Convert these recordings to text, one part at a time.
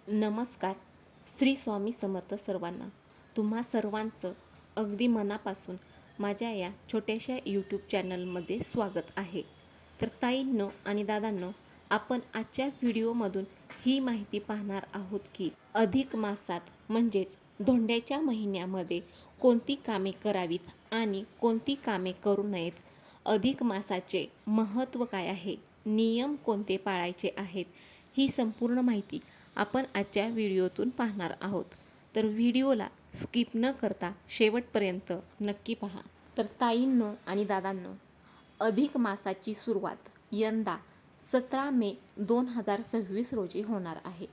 नमस्कार. श्री स्वामी समर्थ सर्वांना. तुम्हा सर्वांचं अगदी मनापासून माझ्या या छोट्याशा यूट्यूब चॅनलमध्ये स्वागत आहे. तर ताईंनो आणि दादांनो, आपण आजच्या व्हिडिओमधून ही माहिती पाहणार आहोत की अधिक मासात म्हणजेच धोंड्याच्या महिन्यामध्ये कोणती कामे करावीत आणि कोणती कामे करू नयेत, अधिक मासाचे महत्त्व काय आहे, नियम कोणते पाळायचे आहेत, ही संपूर्ण माहिती आपण आजच्या व्हिडिओतून पाहणार आहोत. तर व्हिडिओला स्किप न करता शेवटपर्यंत नक्की पहा. तर ताईंनो आणि दादांनो, अधिक मासाची सुरुवात यंदा 17 मे 2026 रोजी होणार आहे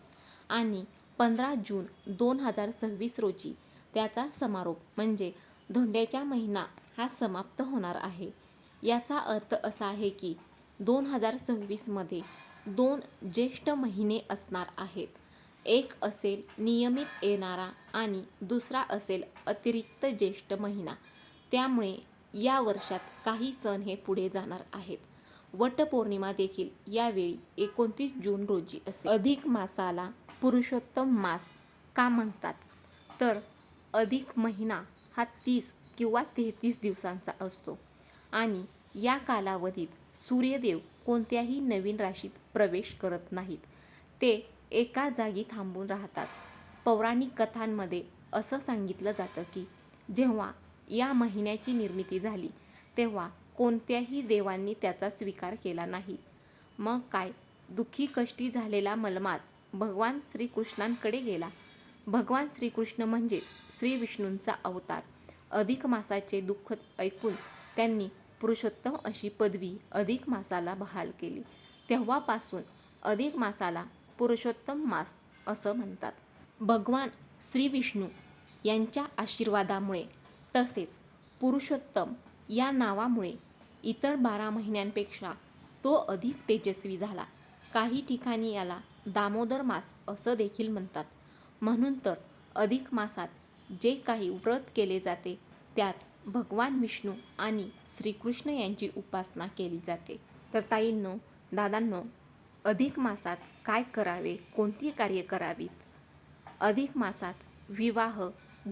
आणि 15 जून 2026 रोजी त्याचा समारोप म्हणजे धोंड्याचा महिना हा समाप्त होणार आहे. याचा अर्थ असा आहे की 2026मध्ये 2 ज्येष्ठ महिने असणार आहेत. एक असेल नियमित येणारा आणि दुसरा असेल अतिरिक्त ज्येष्ठ महिना. त्यामुळे या वर्षात काही सण हे पुढे जाणार आहेत. वटपौर्णिमा देखील यावेळी 29 जून रोजी असेल. अधिक मासाला पुरुषोत्तम मास का म्हणतात, तर अधिक महिना हा 30 किंवा 33 दिवसांचा असतो आणि या कालावधीत सूर्यदेव कोणत्याही नवीन राशीत प्रवेश करत नाहीत. ते एका जागी थांबून राहतात. पौराणिक कथांमध्ये असं सांगितलं जातं की जेव्हा या महिन्याची निर्मिती झाली तेव्हा कोणत्याही देवांनी त्याचा स्वीकार केला नाही. मग काय, दुःखी कष्टी झालेला मलमास भगवान श्रीकृष्णांकडे गेला. भगवान श्रीकृष्ण म्हणजेच श्री विष्णूंचा अवतार. अधिक मासाचे दुःख ऐकून त्यांनी पुरुषोत्तम अशी पदवी अधिक मासाला बहाल केली. तेव्हापासून अधिक मासाला पुरुषोत्तम मास असं म्हणतात. भगवान श्री विष्णू यांच्या आशीर्वादामुळे तसेच पुरुषोत्तम या नावामुळे इतर 12 महिन्यांपेक्षा तो अधिक तेजस्वी झाला. काही ठिकाणी याला दामोदर मास असं देखील म्हणतात. म्हणून तर अधिक मासात जे काही व्रत केले जाते त्यात भगवान विष्णू आणि श्रीकृष्ण यांची उपासना केली जाते. तर ताईंनो, दादांनो, अधिक मासात काय करावे, कोणती कार्य करावीत? अधिक मासात विवाह,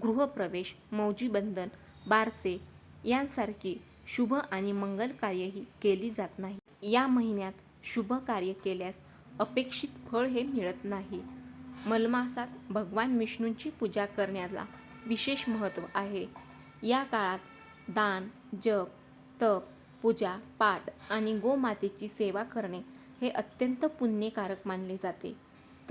गृहप्रवेश, मौजीबंधन, बारसे यांसारखी शुभ आणि मंगल कार्यही केली जात नाही. या महिन्यात शुभ कार्य केल्यास अपेक्षित फळ हे मिळत नाही. मलमासात भगवान विष्णूंची पूजा करण्याला विशेष महत्त्व आहे. या काळात दान, जप, तप, पूजा, पाठ आणि गोमातेची सेवा करणे हे अत्यंत पुण्यकारक मानले जाते.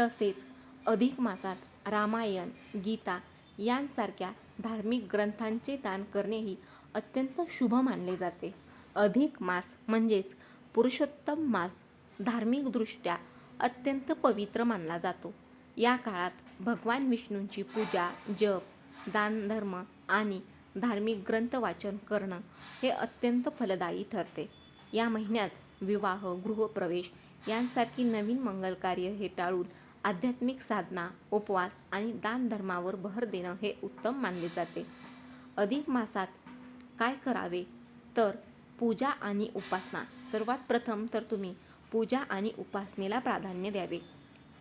तसेच अधिक मासात रामायण, गीता यांसारख्या धार्मिक ग्रंथांचे दान करणेही अत्यंत शुभ मानले जाते. अधिक मास म्हणजेच पुरुषोत्तम मास धार्मिकदृष्ट्या अत्यंत पवित्र मानला जातो. या काळात भगवान विष्णूंची पूजा, जप, दानधर्म आणि धार्मिक ग्रंथ वाचन करणं हे अत्यंत फलदायी ठरते. या महिन्यात विवाह, गृहप्रवेश यांसारखी नवीन मंगल कार्य हे टाळून आध्यात्मिक साधना, उपवास आणि दानधर्मावर भर देणं हे उत्तम मानले जाते. अधिक मासात काय करावे, तर पूजा आणि उपासना. सर्वात प्रथम तर तुम्ही पूजा आणि उपासनेला प्राधान्य द्यावे.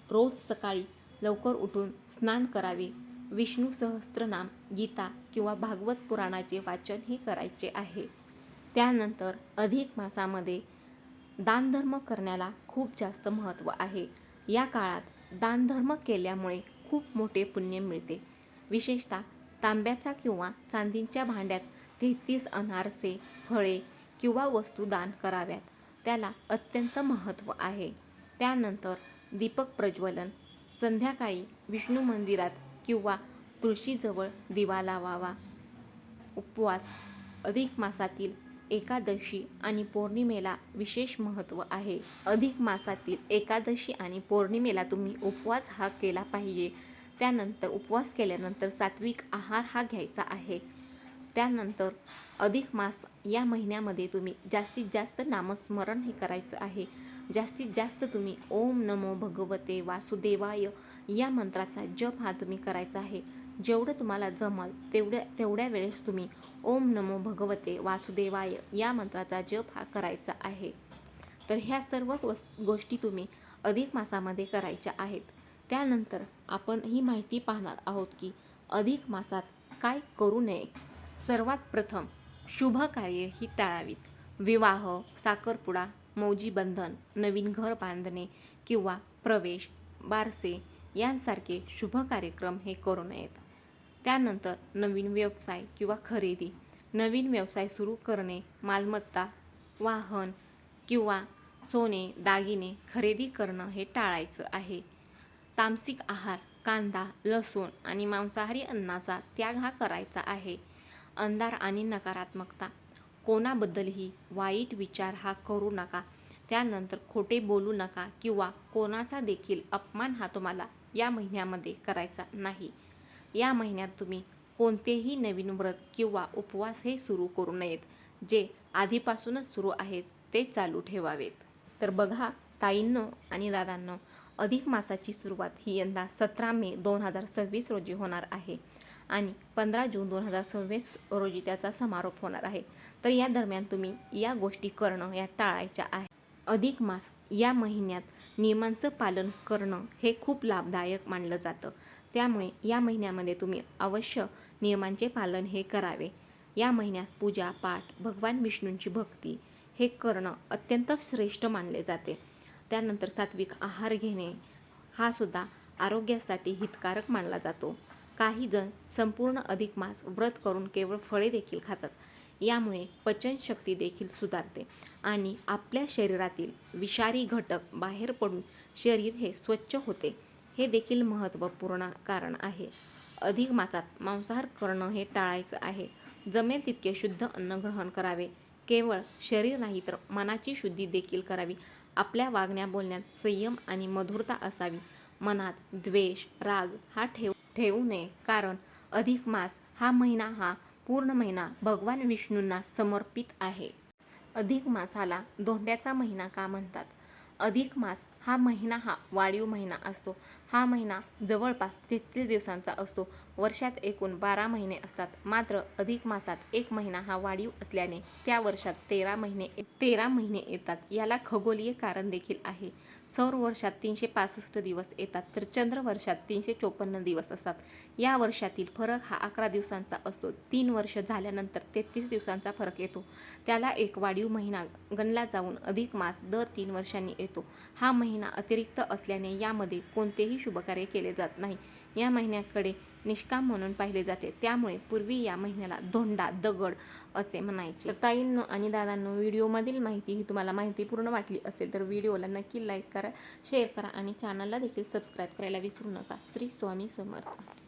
रोज सकाळी लवकर उठून स्नान करावे. विष्णू सहस्त्रनाम, गीता किंवा भागवत पुराणाचे वाचन हे करायचे आहे. त्यानंतर अधिक मासामध्ये दानधर्म करण्याला खूप जास्त महत्त्व आहे. या काळात दानधर्म केल्यामुळे खूप मोठे पुण्य मिळते. विशेषतः तांब्याचा किंवा चांदीच्या भांड्यात 33 अनारसे, फळे किंवा वस्तू दान कराव्यात. त्याला अत्यंत महत्त्व आहे. त्यानंतर दीपक प्रज्वलन. संध्याकाळी विष्णू मंदिरात किंवा तुळशीजवळ दिवा लावावा. उपवास. अधिक मासातील एकादशी आणि पौर्णिमेला विशेष महत्त्व आहे. अधिक मासातील एकादशी आणि पौर्णिमेला तुम्ही उपवास हा केला पाहिजे. त्यानंतर उपवास केल्यानंतर सात्विक आहार हा घ्यायचा आहे. त्यानंतर अधिक मास या महिन्यामध्ये तुम्ही जास्तीत जास्त नामस्मरण हे करायचं आहे. जास्तीत जास्त तुम्ही ओम नमो भगवते वासुदेवाय या मंत्राचा जप हा तुम्ही करायचा आहे. जेवढं तुम्हाला जमल तेवढ्या वेळेस तुम्ही ओम नमो भगवते वासुदेवाय या मंत्राचा जप हा करायचा आहे. तर ह्या सर्व गोष्टी तुम्ही अधिक मासामध्ये करायच्या आहेत. त्यानंतर आपण ही माहिती पाहणार आहोत की अधिक मासात काय करू नये. सर्वात प्रथम शुभ कार्य ही टाळावीत. विवाह, साखरपुडा, मौजी बंधन, नवीन घर बांधणे किंवा प्रवेश, बारसे यांसारखे शुभ कार्यक्रम हे करू नयेत. त्यानंतर नवीन व्यवसाय किंवा खरेदी, नवीन व्यवसाय सुरू करणे, मालमत्ता, वाहन किंवा सोने दागिने खरेदी करणं हे टाळायचं आहे. तामसिक आहार, कांदा, लसूण आणि मांसाहारी अन्नाचा त्याग हा करायचा आहे. अंधार आणि नकारात्मकता, कोणाबद्दलही वाईट विचार हा करू नका. त्यानंतर खोटे बोलू नका किंवा कोणाचा देखील अपमान हा तुम्हाला या महिन्यामध्ये करायचा नाही. या महिन्यात तुम्ही कोणतेही नवीन व्रत किंवा उपवास हे सुरू करू नयेत. जे आधीपासूनच सुरू आहेत ते चालू ठेवावेत. तर बघा ताईंनो आणि दादांनो, अधिक मासाची सुरुवात ही यंदा 17 मे 2026 रोजी होणार आहे आणि 15 जून 2026 रोजी त्याचा समारोप होणार आहे. तर या दरम्यान तुम्ही या गोष्टी करणं या टाळायच्या आहे. अधिक मास या महिन्यात नियमांचं पालन करणं हे खूप लाभदायक मानलं जातं. त्यामुळे या महिन्यामध्ये तुम्ही अवश्य नियमांचे पालन हे करावे. या महिन्यात पूजा पाठ, भगवान विष्णूंची भक्ती हे करणं अत्यंत श्रेष्ठ मानले जाते. त्यानंतर सात्विक आहार घेणे हा सुद्धा आरोग्यासाठी हितकारक मानला जातो. काही जण संपूर्ण अधिक मास व्रत करून केवळ फळे देखील खातात. यामुळे पचनशक्ती देखील सुधारते आणि आपल्या शरीरातील विषारी घटक बाहेर पडून शरीर हे स्वच्छ होते. हे देखील महत्त्वपूर्ण कारण आहे. अधिक मासात मांसाहार करणं हे टाळायचं आहे. जमेल तितके शुद्ध अन्न ग्रहण करावे. केवळ शरीर नाही तर मनाची शुद्धी देखील करावी. आपल्या वागण्या बोलण्यात संयम आणि मधुरता असावी. मनात द्वेष, राग हा ठेवू नये, कारण अधिक मास हा महिना हा पूर्ण महिना भगवान विष्णूंना समर्पित आहे. अधिक मासाला धोंड्याचा महिना का म्हणतात? अधिक मास हा महिना हा वाढीव महिना असतो. हा महिना जवळपास 33 दिवसांचा असतो. वर्षात एकूण 12 महिने असतात. मात्र अधिक मासात एक महिना हा वाढीव असल्याने त्या वर्षात 13 महिने येतात. याला खगोलीय कारण देखील आहे. सौर वर्षात 365 दिवस येतात तर चंद्र वर्षात 354 दिवस असतात. या वर्षातील फरक हा 11 दिवसांचा असतो. 3 वर्ष झाल्यानंतर 33 दिवसांचा फरक येतो. त्याला एक वाढीव महिना गणला जाऊन अधिक मास दर 3 वर्षांनी येतो. हा महिना अतिरिक्त असल्याने यामध्ये कोणतेही शुभकार्य केले जात नाही. या महिन्याकडे निष्काम म्हणून पाहिले जाते. त्यामुळे पूर्वी या महिन्याला धोंडा दगड असे म्हणायचे. तर ताईंनो आणि दादांनो, व्हिडिओमधील माहिती ही तुम्हाला माहितीपूर्ण वाटली असेल तर व्हिडिओला नक्की लाईक करा, शेअर करा आणि चॅनलला देखील सबस्क्राईब करायला विसरू नका. श्री स्वामी समर्थ.